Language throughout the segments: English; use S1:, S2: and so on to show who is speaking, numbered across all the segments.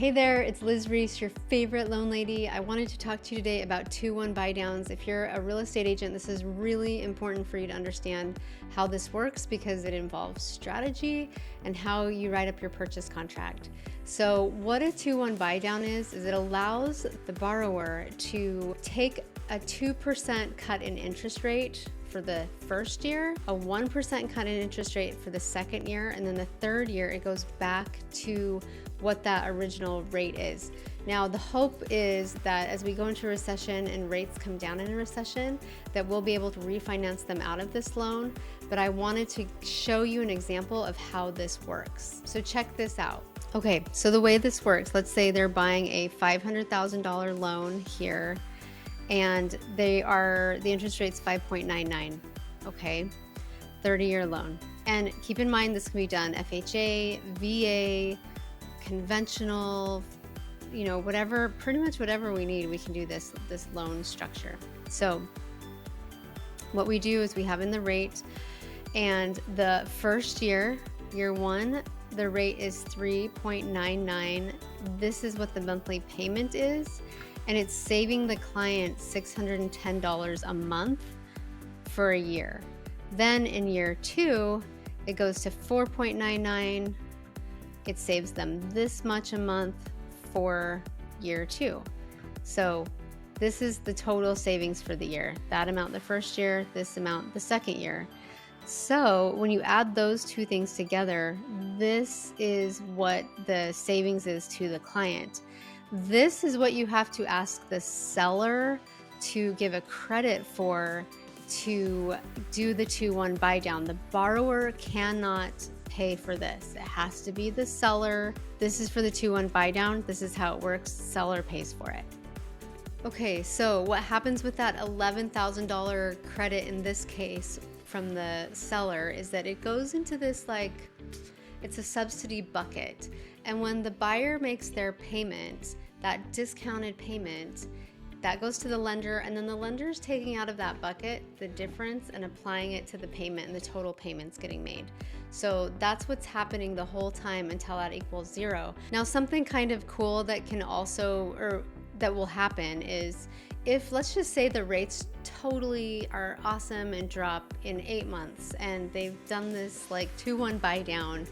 S1: Hey there, it's Liz Reese, your favorite loan lady. I wanted to talk to you today about 2-1 buy downs. If you're a real estate agent, this is really important for you to understand how this works because it involves strategy and how you write up your purchase contract. So what a 2-1 buy down is it allows the borrower to take a 2% cut in interest rate for the first year, a 1% cut in interest rate for the second year, and then the third year it goes back to what that original rate is. Now, the hope is that as we go into a recession and rates come down in a recession, that we'll be able to refinance them out of this loan. But I wanted to show you an example of how this works. So check this out. Okay, so the way this works, let's say they're buying a $500,000 loan here, and the interest rate's 5.99, okay, 30-year loan. And keep in mind, this can be done FHA, VA, conventional, whatever, pretty much whatever we need, we can do this loan structure. So what we do is we have in the rate, and the first year one, the rate is 3.99. This is what the monthly payment is, and it's saving the client $610 a month for a year. Then in year two, it goes to 4.99. It saves them this much a month for year two. So this is the total savings for the year. That amount the first year, this amount the second year. So when you add those two things together, this is what the savings is to the client. This is what you have to ask the seller to give a credit for to do the 2-1 buy down. The borrower cannot pay for this. It has to be the seller. This is for the 2-1 buy down. This is how it works. Seller pays for it. Okay, so what happens with that $11,000 credit in this case from the seller is that it goes into this, it's a subsidy bucket. And when the buyer makes their payment, that discounted payment, that goes to the lender, and then the lender's taking out of that bucket the difference and applying it to the payment, and the total payment's getting made. So that's what's happening the whole time until that equals zero. Now, something kind of cool that can also, or that will happen is if, let's just say the rates totally are awesome and drop in 8 months, and they've done this 2-1 buy down,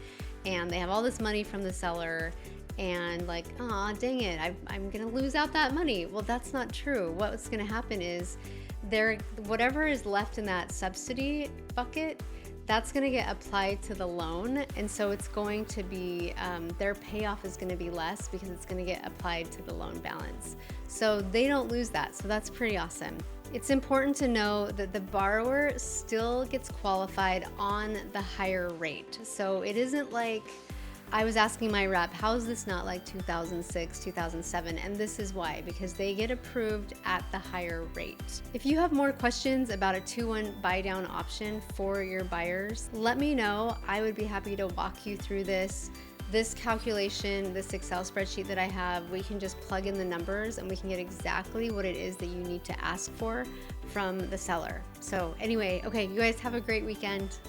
S1: and they have all this money from the seller, and aw, dang it, I'm gonna lose out that money. Well, that's not true. What's gonna happen is whatever is left in that subsidy bucket, that's gonna get applied to the loan. And so it's going to be, their payoff is gonna be less because it's gonna get applied to the loan balance. So they don't lose that. So that's pretty awesome. It's important to know that the borrower still gets qualified on the higher rate. So it isn't like, I was asking my rep, how is this not like 2006, 2007? And this is why, because they get approved at the higher rate. If you have more questions about a 2-1 buy down option for your buyers, let me know. I would be happy to walk you through this calculation, this Excel spreadsheet that I have. We can just plug in the numbers and we can get exactly what it is that you need to ask for from the seller. So anyway, okay, you guys have a great weekend.